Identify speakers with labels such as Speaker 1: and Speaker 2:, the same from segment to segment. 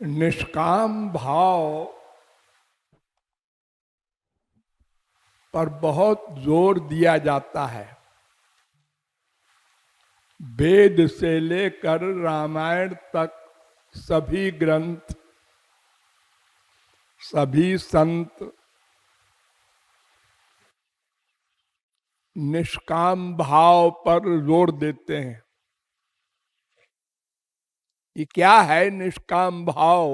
Speaker 1: निष्काम भाव पर बहुत जोर दिया जाता है। वेद से लेकर रामायण तक सभी ग्रंथ, सभी संत निष्काम भाव पर जोर देते हैं। ये क्या है निष्काम भाव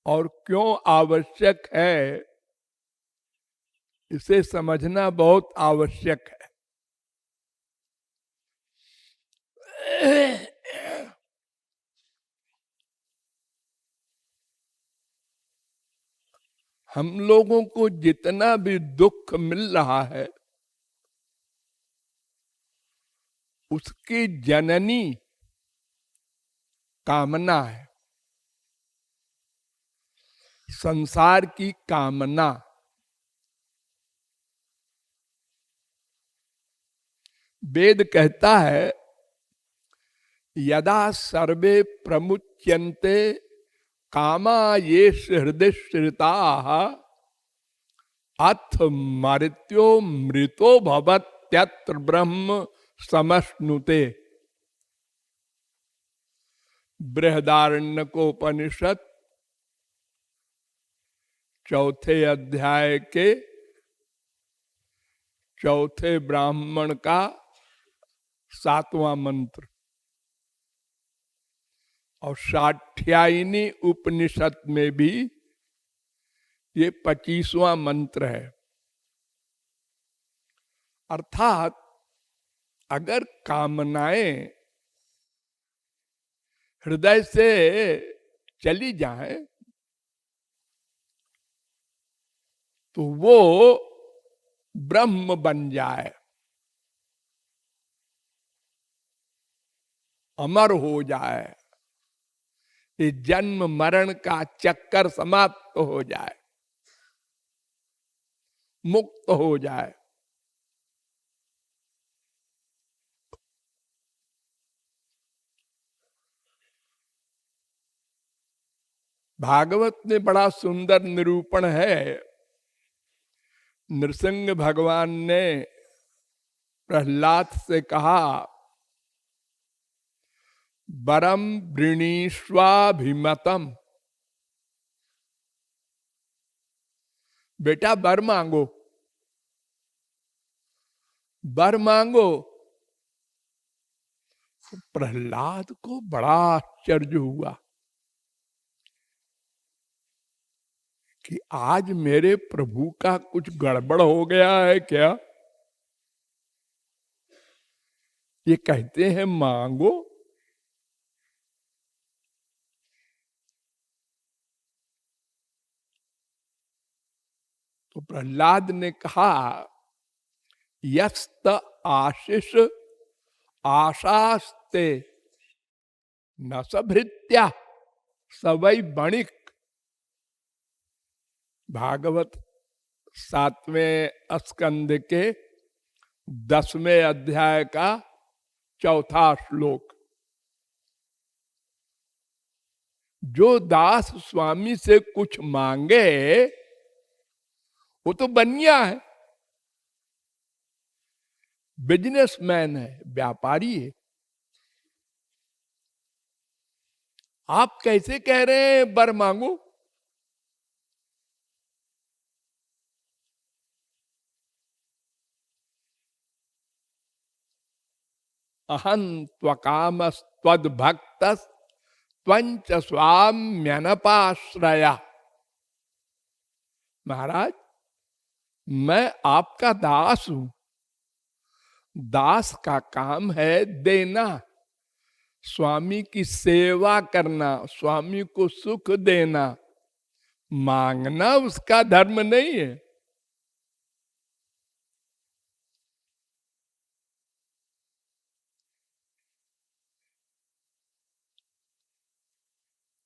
Speaker 1: और क्यों आवश्यक है, इसे समझना बहुत आवश्यक है। हम लोगों को जितना भी दुख मिल रहा है उसकी जननी कामना है, संसार की कामना। वेद कहता है यदा सर्वे प्रमुच्यन्ते कामा ये हृदय श्रिता अथ मृत्यो मृतो भवत्यत्र ब्रह्म समश्नुते। बृहदारण्यकोपनिषद चौथे अध्याय के चौथे ब्राह्मण का 7वां मंत्र और साठ्यायनी उपनिषद में भी ये 25वां मंत्र है। अर्थात अगर कामनाएं हृदय से चली जाए तो वो ब्रह्म बन जाए, अमर हो जाए, ये जन्म मरण का चक्कर समाप्त हो जाए, मुक्त हो जाए। भागवत में बड़ा सुंदर निरूपण है। नृसिंह भगवान ने प्रहलाद से कहा वरम वृणीष्वाभिमतम, बेटा वर मांगो, वर मांगो। प्रहलाद को बड़ा आश्चर्य हुआ कि आज मेरे प्रभु का कुछ गड़बड़ हो गया है क्या? ये कहते हैं मांगो। तो प्रहलाद ने कहा यस्त आशीष आशास्ते न सभृत्या सवै बणिक। भागवत 7वें स्कंद के 10वें अध्याय का 4था श्लोक। जो दास स्वामी से कुछ मांगे वो तो बनिया है, बिजनेसमैन है, व्यापारी है। आप कैसे कह रहे हैं वर मांगो? अहं त्वकामस्त्वद भक्तस् त्वंच स्वाम्यनपाश्रया। महाराज मैं आपका दास हूं, दास का काम है देना, स्वामी की सेवा करना, स्वामी को सुख देना, मांगना उसका धर्म नहीं है।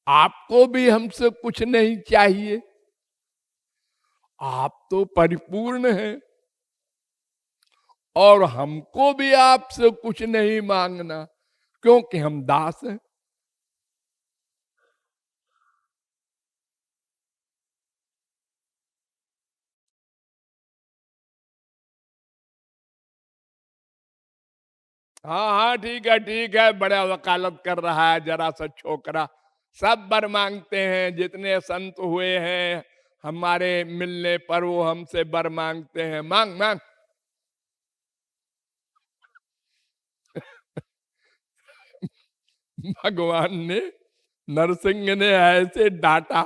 Speaker 1: आपको भी हमसे कुछ नहीं चाहिए, आप तो परिपूर्ण हैं, और हमको भी आपसे कुछ नहीं मांगना क्योंकि हम दास हैं। हाँ हाँ ठीक है, बड़ा वकालत कर रहा है जरा सा छोकरा। सब वर मांगते हैं, जितने संत हुए हैं हमारे मिलने पर वो हमसे वर मांगते हैं, मांग मांग। भगवान ने, नरसिंह ने ऐसे डांटा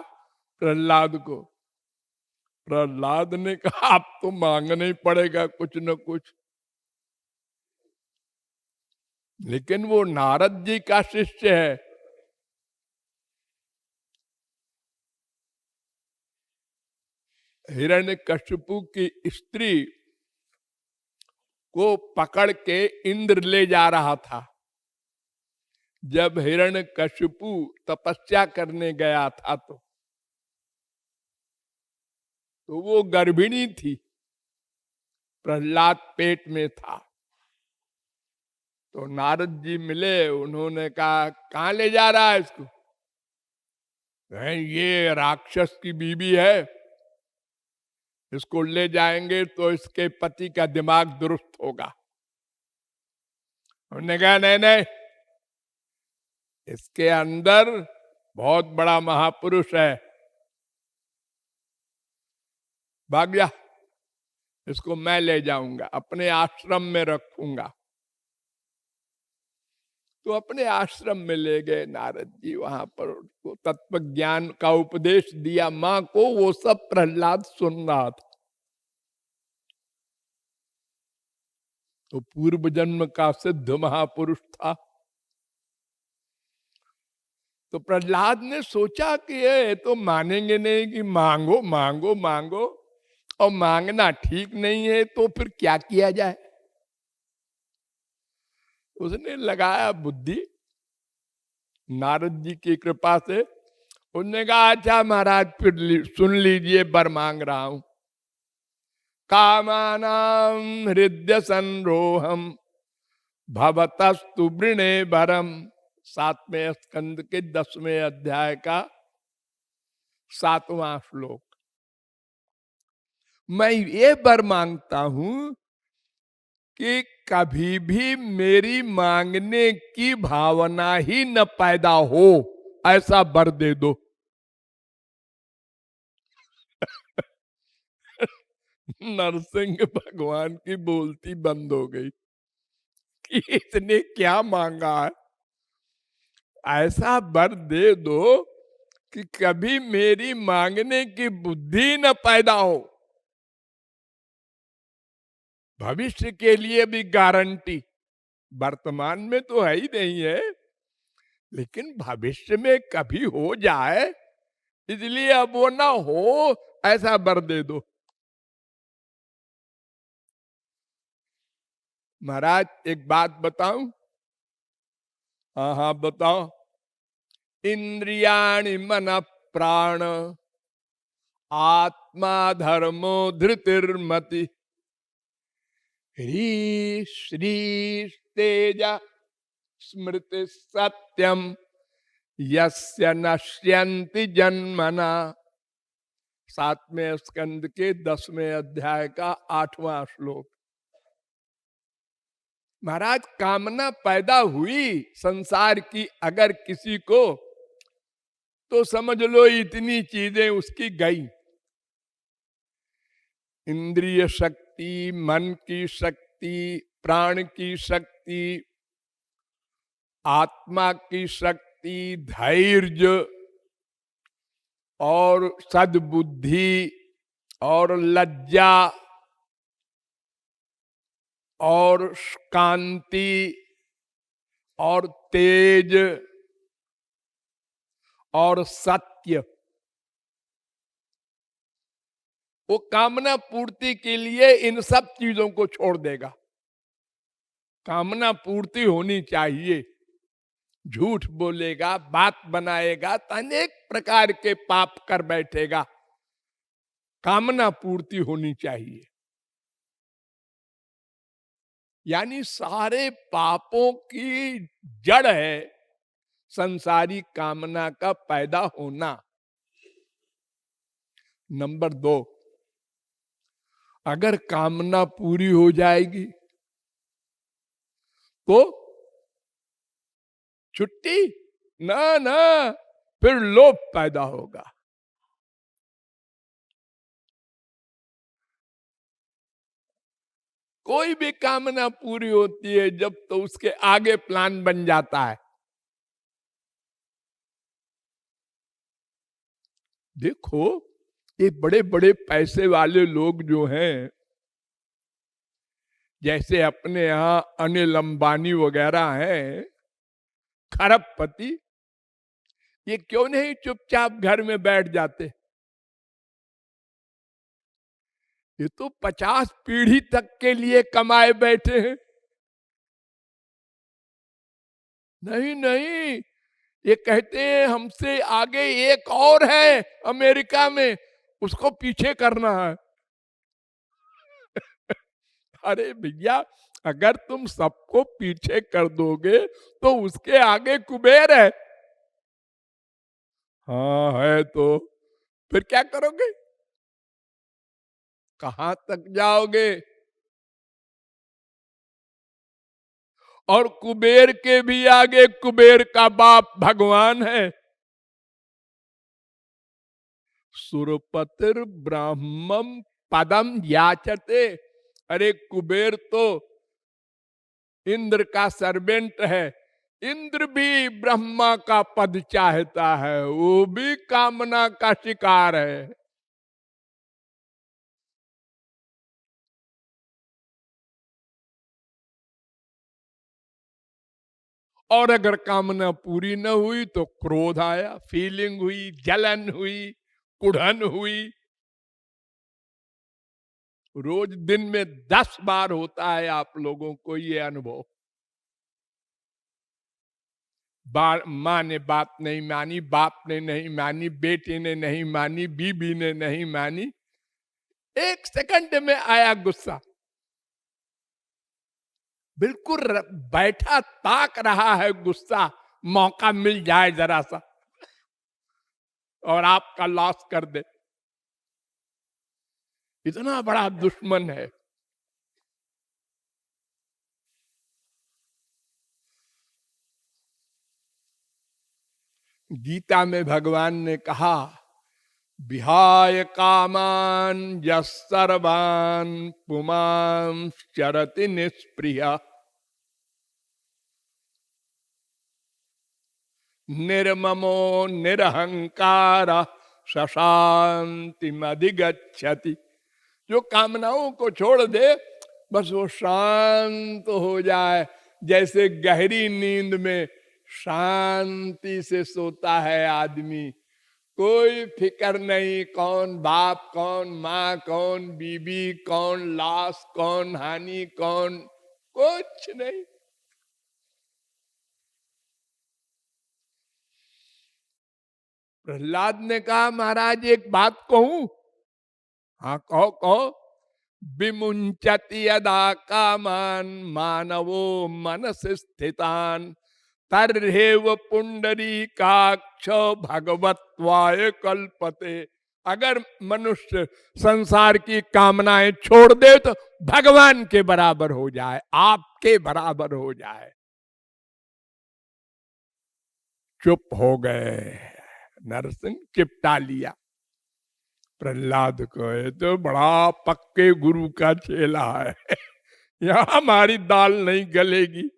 Speaker 1: प्रहलाद को। प्रहलाद ने कहा आप तो मांगना ही पड़ेगा कुछ न कुछ। लेकिन वो नारद जी का शिष्य है। हिरण्यकशिपु की स्त्री को पकड़ के इंद्र ले जा रहा था। जब हिरण्यकशिपु तपस्या करने गया था तो वो गर्भिणी थी, प्रहलाद पेट में था। तो नारद जी मिले, उन्होंने कहा कहाँ ले जा रहा है इसको? ये राक्षस की बीवी है, इसको ले जाएंगे तो इसके पति का दिमाग दुरुस्त होगा। उन्होंने कहा नहीं नहीं, इसके अंदर बहुत बड़ा महापुरुष है, भाग जा, इसको मैं ले जाऊंगा, अपने आश्रम में रखूंगा। तो अपने आश्रम में ले गए नारद जी, वहां पर उसको तत्व ज्ञान का उपदेश दिया मां को। वो सब प्रहलाद सुन रहा था। तो पूर्व जन्म का सिद्ध महापुरुष था। तो प्रहलाद ने सोचा कि ये तो मानेंगे नहीं कि मांगो मांगो मांगो, और मांगना ठीक नहीं है, तो फिर क्या किया जाए। उसने लगाया बुद्धि, नारद जी की कृपा से। उसने कहा अच्छा महाराज, फिर सुन लीजिए, वर मांग रहा हूं। कामानाम हृदय संरोहम भवतस्तु वृणे भरम। 7वें स्कंद के 10वें अध्याय का 7वां श्लोक। मैं ये वर मांगता हूं कि कभी भी मेरी मांगने की भावना ही न पैदा हो, ऐसा वर दे दो। नरसिंह भगवान की बोलती बंद हो गई कि इसने क्या मांगा है। ऐसा वर दे दो कि कभी मेरी मांगने की बुद्धि न पैदा हो। भविष्य के लिए भी गारंटी, वर्तमान में तो है ही नहीं है, लेकिन भविष्य में कभी हो जाए, इसलिए अब वो ना हो, ऐसा वर दे दो। महाराज एक बात बताऊं? हाँ हाँ बताओ। इंद्रियाणि मन प्राण आत्मा धर्मो धृतिर्मति ह्री श्री तेज स्मृति सत्यम यस्य नश्यन्ति जन्मना। 7वें स्कंद के 10वें अध्याय का 8वां श्लोक। महाराज कामना पैदा हुई संसार की अगर किसी को, तो समझ लो इतनी चीजें उसकी गई। इंद्रिय शक्ति, मन की शक्ति, प्राण की शक्ति, आत्मा की शक्ति, धैर्य और सद्बुद्धि और लज्जा और कांति और तेज और सत्य। वो कामना पूर्ति के लिए इन सब चीजों को छोड़ देगा। कामना पूर्ति होनी चाहिए। झूठ बोलेगा, बात बनाएगा, तो अनेक प्रकार के पाप कर बैठेगा। कामना पूर्ति होनी चाहिए। यानी सारे पापों की जड़ है संसारी कामना का पैदा होना। नंबर 2, अगर कामना पूरी हो जाएगी तो छुट्टी ना ना, फिर लोभ पैदा होगा। कोई भी कामना पूरी होती है जब तो उसके आगे प्लान बन जाता है। देखो, ये बड़े बड़े पैसे वाले लोग जो हैं, जैसे अपने यहां अनिल अंबानी वगैरह हैं, खरबपति, ये क्यों नहीं चुपचाप घर में बैठ जाते? ये तो 50 पीढ़ी तक के लिए कमाए बैठे हैं। नहीं नहीं, ये कहते हैं हमसे आगे एक और है अमेरिका में, उसको पीछे करना है। अरे भैया, अगर तुम सबको पीछे कर दोगे तो उसके आगे कुबेर है। हाँ है तो फिर क्या करोगे? कहां तक जाओगे? और कुबेर के भी आगे कुबेर का बाप भगवान है। सुरपतिर ब्राह्मम पदम याचते। अरे कुबेर तो इंद्र का सर्वेंट है, इंद्र भी ब्रह्मा का पद चाहता है, वो भी कामना का शिकार है। और अगर कामना पूरी न हुई तो क्रोध आया, फीलिंग हुई, जलन हुई, कुढ़न हुई। रोज दिन में 10 बार होता है आप लोगों को ये अनुभव। माँ ने बात नहीं मानी, बाप ने नहीं मानी, बेटे ने नहीं मानी, बीबी ने नहीं मानी, 1 सेकंड में आया गुस्सा। बिल्कुल बैठा ताक रहा है गुस्सा, मौका मिल जाए जरा सा और आपका लॉस कर दे। इतना बड़ा दुश्मन है। गीता में भगवान ने कहा, विहाय कामान यस्सर्वान पुमां चरति निष्प्रिय निर्ममो निरहंकार शांतिमधिगच्छति। जो कामनाओं को छोड़ दे, बस वो शांत हो जाए, जैसे गहरी नींद में शांति से सोता है आदमी। कोई फिक्र नहीं, कौन बाप, कौन माँ, कौन बीबी, कौन लॉस, कौन हानि, कौन कुछ नहीं। प्रहलाद ने कहा, महाराज एक बात कहूं? हाँ कहो कहो। विमुंचति यदा कामान मानवो मनस स्थितान तर्हेव पुंडरी काक्ष भगवत्वाय कल्पते। अगर मनुष्य संसार की कामनाएं छोड़ दे तो भगवान के बराबर हो जाए, आपके बराबर हो जाए। चुप हो गए, नरसिंह चिपटा लिया प्रहलाद को। ये तो बड़ा पक्के गुरु का चेला है, यहां हमारी दाल नहीं गलेगी।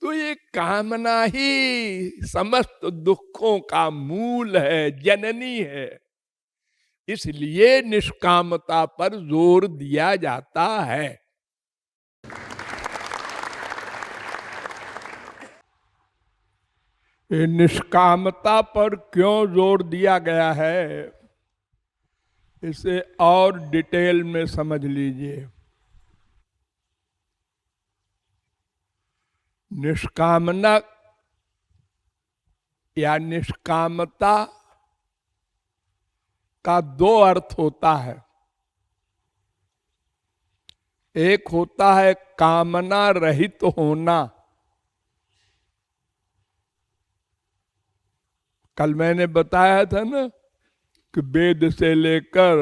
Speaker 1: तो ये कामना ही समस्त दुखों का मूल है, जननी है। इसलिए निष्कामता पर जोर दिया जाता है। ये निष्कामता पर क्यों जोर दिया गया है, इसे और डिटेल में समझ लीजिए। निष्कामना या निष्कामता का 2 अर्थ होता है। एक होता है कामना रहित होना। कल मैंने बताया था ना कि वेद से लेकर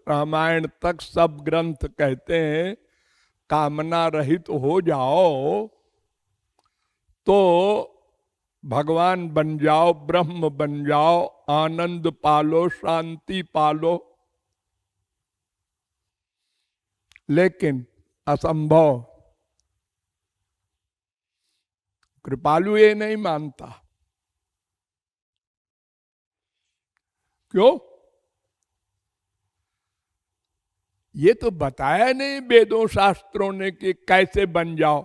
Speaker 1: रामायण तक सब ग्रंथ कहते हैं कामना रहित हो जाओ तो भगवान बन जाओ, ब्रह्म बन जाओ, आनंद पालो, शांति पालो। लेकिन असंभव। कृपालु ये नहीं मानता। क्यों? ये तो बताया नहीं वेदों शास्त्रों ने कि कैसे बन जाओ।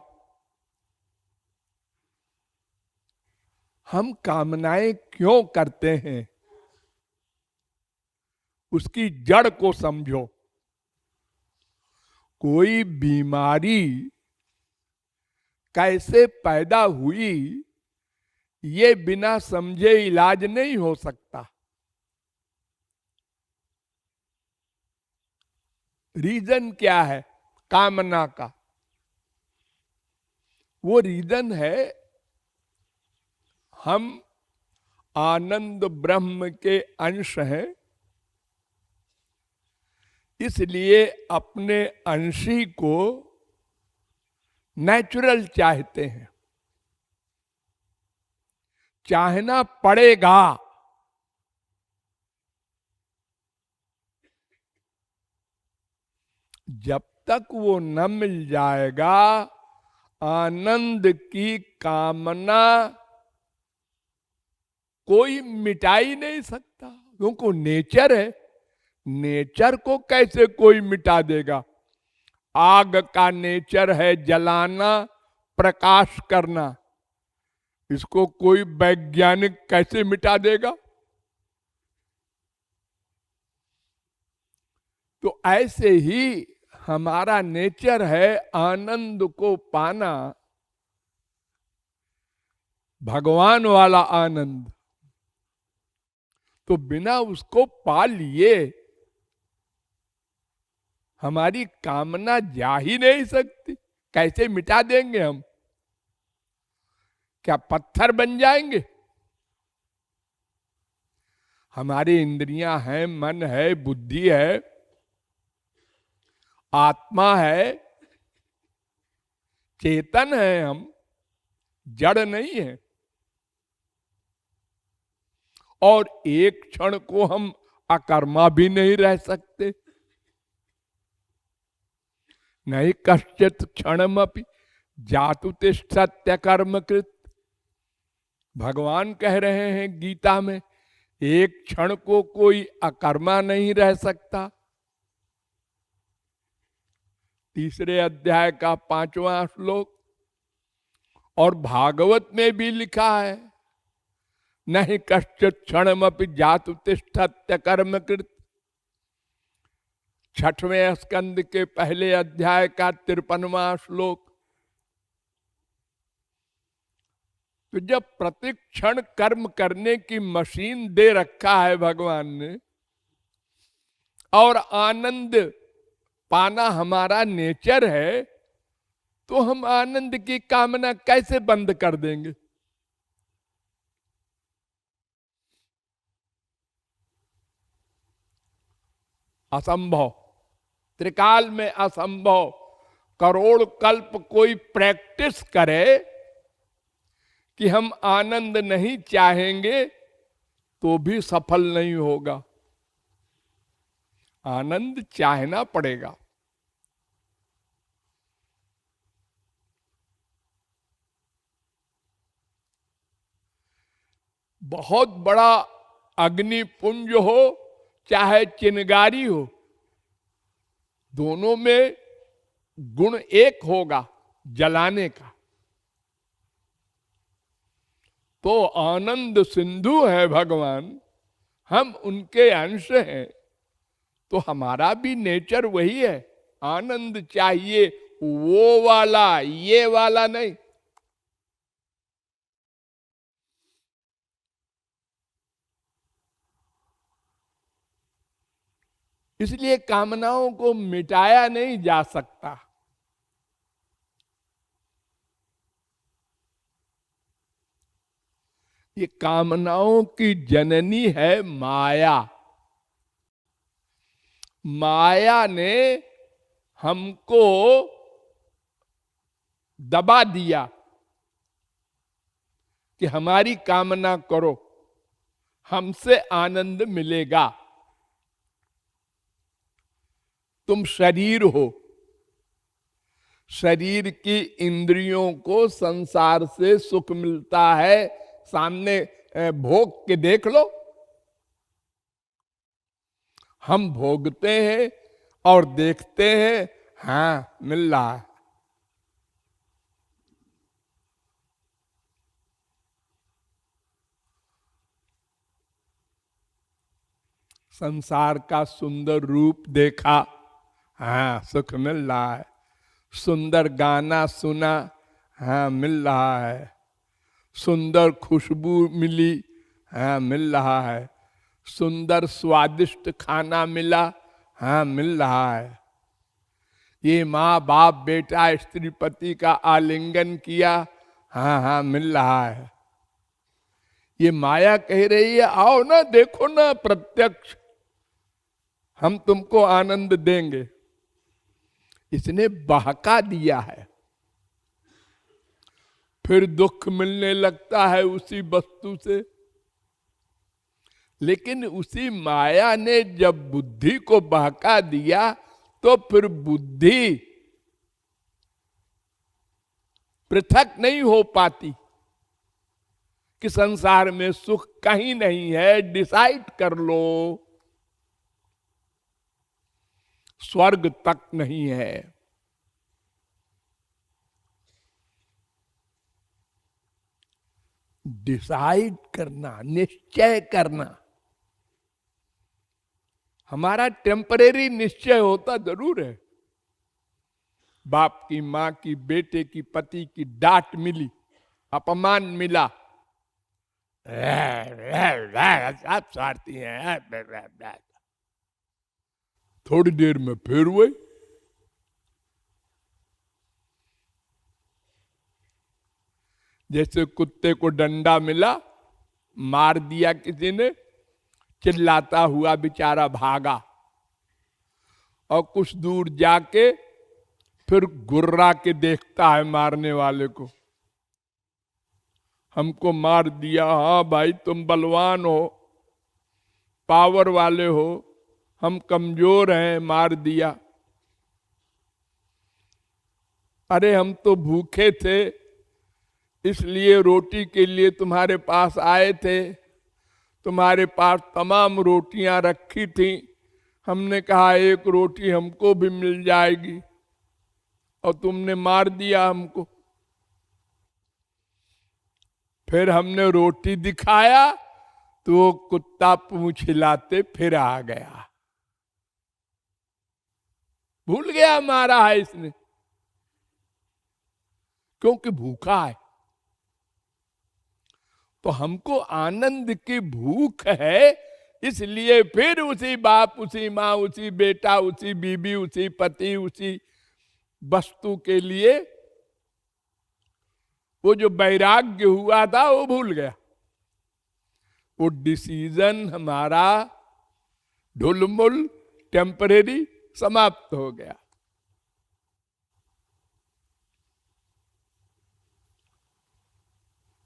Speaker 1: हम कामनाएं क्यों करते हैं, उसकी जड़ को समझो। कोई बीमारी कैसे पैदा हुई, ये बिना समझे इलाज नहीं हो सकता। रीजन क्या है कामना का? वो रीजन है हम आनंद ब्रह्म के अंश हैं, इसलिए अपने अंशी को नेचुरल चाहते हैं। चाहना पड़ेगा। जब तक वो न मिल जाएगा, आनंद की कामना कोई मिटा ही नहीं सकता, क्योंकि नेचर है। नेचर को कैसे कोई मिटा देगा? आग का नेचर है जलाना, प्रकाश करना। इसको कोई वैज्ञानिक कैसे मिटा देगा? तो ऐसे ही हमारा नेचर है आनंद को पाना, भगवान वाला आनंद। तो बिना उसको पा लिए हमारी कामना जा ही नहीं सकती। कैसे मिटा देंगे हम? क्या पत्थर बन जाएंगे? हमारी इंद्रियां हैं, मन है, बुद्धि है, आत्मा है, चेतन है, हम जड़ नहीं है। और एक क्षण को हम अकर्मा भी नहीं रह सकते। नहीं कश्चित क्षणमपि जातु तिष्ठत्य कर्मकृत। भगवान कह रहे हैं गीता में, एक क्षण को कोई अकर्मा नहीं रह सकता। तीसरे अध्याय का 5वां श्लोक। और भागवत में भी लिखा है, नहीं कश्चित क्षणमपि जातु तिष्ठत्य कर्मकृत। 6वें स्कंद के पहले अध्याय का 53वां श्लोक। तो जब प्रतिक्षण कर्म करने की मशीन दे रखा है भगवान ने, और आनंद पाना हमारा नेचर है, तो हम आनंद की कामना कैसे बंद कर देंगे? असंभव। त्रिकाल में असंभव। करोड़ कल्प कोई प्रैक्टिस करे कि हम आनंद नहीं चाहेंगे तो भी सफल नहीं होगा। आनंद चाहना पड़ेगा। बहुत बड़ा अग्निपुंज हो चाहे चिनगारी हो, दोनों में गुण एक होगा, जलाने का। तो आनंद सिंधु है भगवान, हम उनके अंश हैं, तो हमारा भी नेचर वही है। आनंद चाहिए, वो वाला ये वाला नहीं। इसलिए कामनाओं को मिटाया नहीं जा सकता। ये कामनाओं की जननी है माया। माया ने हमको दबा दिया कि हमारी कामना करो, हमसे आनंद मिलेगा। तुम शरीर हो, शरीर की इंद्रियों को संसार से सुख मिलता है, सामने भोग के देख लो। हम भोगते हैं और देखते हैं, हाँ मिल रहा है। संसार का सुंदर रूप देखा, हाँ सुख मिल रहा है। सुंदर गाना सुना, हाँ मिल रहा है। सुंदर खुशबू मिली, हाँ मिल रहा है। सुंदर स्वादिष्ट खाना मिला, हाँ मिल रहा है। ये माँ बाप बेटा स्त्री पति का आलिंगन किया, हाँ हाँ मिल रहा है। ये माया कह रही है आओ ना, देखो ना प्रत्यक्ष, हम तुमको आनंद देंगे। इसने बहका दिया है। फिर दुख मिलने लगता है उसी वस्तु से। लेकिन उसी माया ने जब बुद्धि को बहका दिया तो फिर बुद्धि पृथक नहीं हो पाती कि संसार में सुख कहीं नहीं है। डिसाइड कर लो, स्वर्ग तक नहीं है। डिसाइड करना, निश्चय करना। हमारा टेम्परेरी निश्चय होता जरूर है। बाप की, मां की, बेटे की, पति की डांट मिली, अपमान मिला, आप स्वार्थी हैं, थोड़ी देर में फिर वही। जैसे कुत्ते को डंडा मिला, मार दिया किसी ने, चिल्लाता हुआ बेचारा भागा और कुछ दूर जाके फिर गुर्रा के देखता है मारने वाले को। हमको मार दिया, हाँ भाई तुम बलवान हो, पावर वाले हो, हम कमजोर हैं, मार दिया। अरे हम तो भूखे थे, इसलिए रोटी के लिए तुम्हारे पास आए थे। तुम्हारे पास तमाम रोटियां रखी थी, हमने कहा एक रोटी हमको भी मिल जाएगी, और तुमने मार दिया हमको। फिर हमने रोटी दिखाया तो वो कुत्ता पूंछ हिलाते फिर आ गया। भूल गया मारा है इसने, क्योंकि भूखा है। तो हमको आनंद की भूख है, इसलिए फिर उसी बाप, उसी माँ, उसी बेटा, उसी बीबी, उसी पति, उसी वस्तु के लिए वो जो वैराग्य हुआ था वो भूल गया। वो डिसीजन हमारा ढुलमुल टेम्परेरी समाप्त हो गया।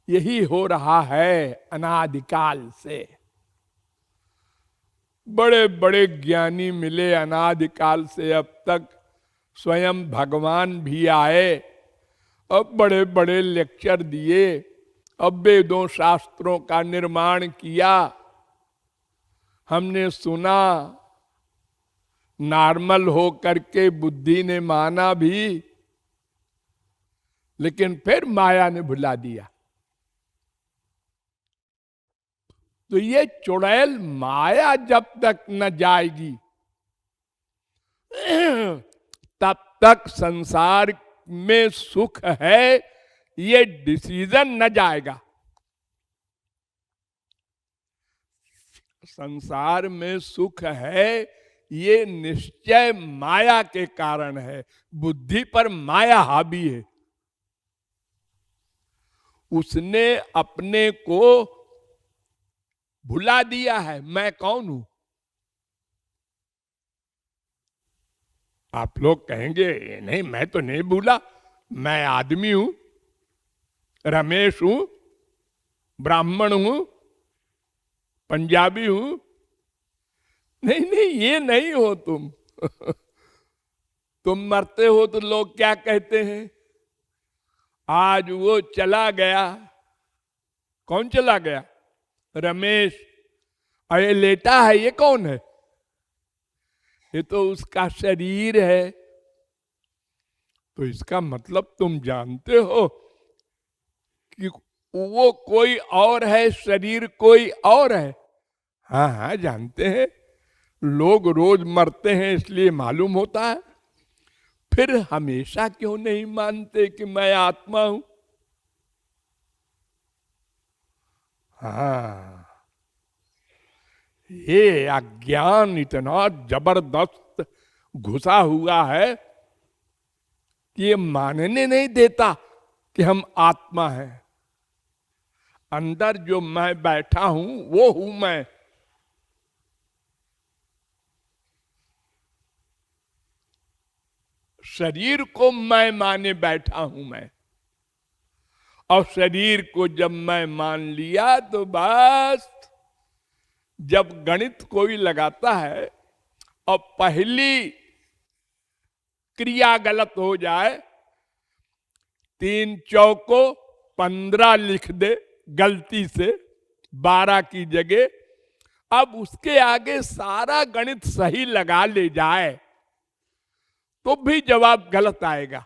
Speaker 1: यही हो रहा है अनादिकाल से। बड़े बड़े ज्ञानी मिले अनादिकाल से अब तक, स्वयं भगवान भी आए, अब बड़े बड़े लेक्चर दिए, अब वेदों शास्त्रों का निर्माण किया, हमने सुना, नॉर्मल हो करके बुद्धि ने माना भी, लेकिन फिर माया ने भुला दिया। तो ये चुड़ैल माया जब तक न जाएगी तब तक संसार में सुख है ये डिसीजन न जाएगा। संसार में सुख है ये निश्चय माया के कारण है, बुद्धि पर माया हावी है। उसने अपने को भुला दिया है, मैं कौन हूं। आप लोग कहेंगे नहीं मैं तो नहीं भूला, मैं आदमी हूं, रमेश हूं, ब्राह्मण हूं, पंजाबी हूं। नहीं नहीं, ये नहीं हो तुम। तुम मरते हो तो लोग क्या कहते हैं? आज वो चला गया। कौन चला गया? रमेश। अरे लेटा है, ये कौन है? ये तो उसका शरीर है। तो इसका मतलब तुम जानते हो कि वो कोई और है, शरीर कोई और है। हाँ हाँ, जानते हैं। लोग रोज मरते हैं इसलिए मालूम होता है। फिर हमेशा क्यों नहीं मानते कि मैं आत्मा हूं? हाँ, ये अज्ञान इतना जबरदस्त घुसा हुआ है कि ये मानने नहीं देता कि हम आत्मा हैं। अंदर जो मैं बैठा हूं वो हूं मैं। शरीर को मैं माने बैठा हूं मैं। और शरीर को जब मैं मान लिया तो बस, जब गणित कोई लगाता है और पहली क्रिया गलत हो जाए, 3 चौको 15 लिख दे गलती से 12 की जगह, अब उसके आगे सारा गणित सही लगा ले जाए तो भी जवाब गलत आएगा,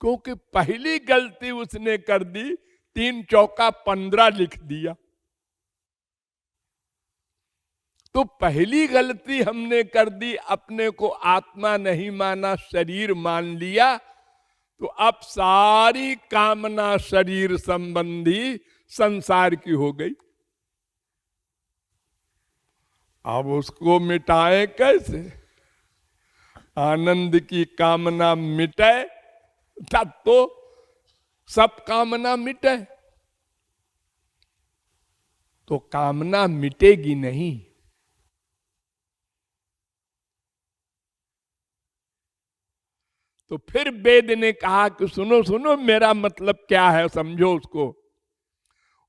Speaker 1: क्योंकि पहली गलती उसने कर दी, 3 चौका 15 लिख दिया। तो पहली गलती हमने कर दी, अपने को आत्मा नहीं माना, शरीर मान लिया। तो अब सारी कामना शरीर संबंधी संसार की हो गई। अब उसको मिटाए कैसे? आनंद की कामना मिटे तब तो सब कामना मिटे। तो कामना मिटेगी नहीं। तो फिर वेद ने कहा कि सुनो सुनो, मेरा मतलब क्या है, समझो उसको।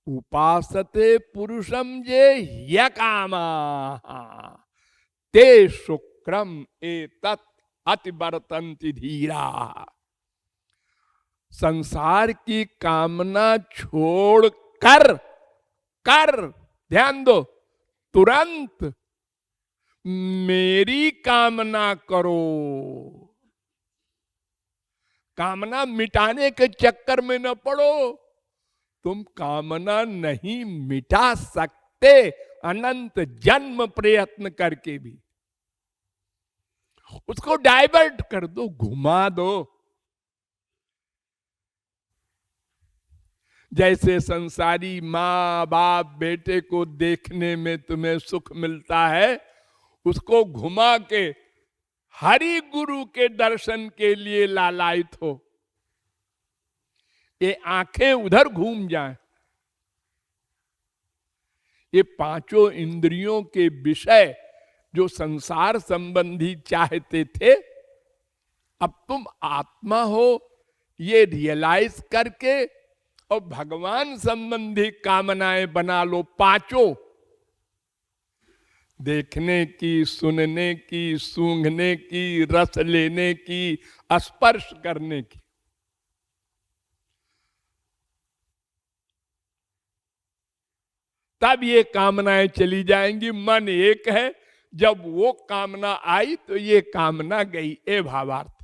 Speaker 1: उपासते पुरुषम जे ह्यकामा ते शुक्रम एतत् अतिवर्तन्ति धीरा। संसार की कामना छोड़ कर ध्यान दो, तुरंत मेरी कामना करो। कामना मिटाने के चक्कर में न पड़ो। तुम कामना नहीं मिटा सकते अनंत जन्म प्रयत्न करके भी। उसको डाइवर्ट कर दो, घुमा दो। जैसे संसारी माँ बाप बेटे को देखने में तुम्हें सुख मिलता है, उसको घुमा के हरि गुरु के दर्शन के लिए लालायित हो। ये आंखें उधर घूम जाएं। ये पांचों इंद्रियों के विषय जो संसार संबंधी चाहते थे, अब तुम आत्मा हो ये रियलाइज करके और भगवान संबंधी कामनाएं बना लो। पांचों, देखने की, सुनने की, सूंघने की, रस लेने की, स्पर्श करने की। तब ये कामनाएं चली जाएंगी। मन एक है, जब वो कामना आई तो ये कामना गई। ए भावार्थ,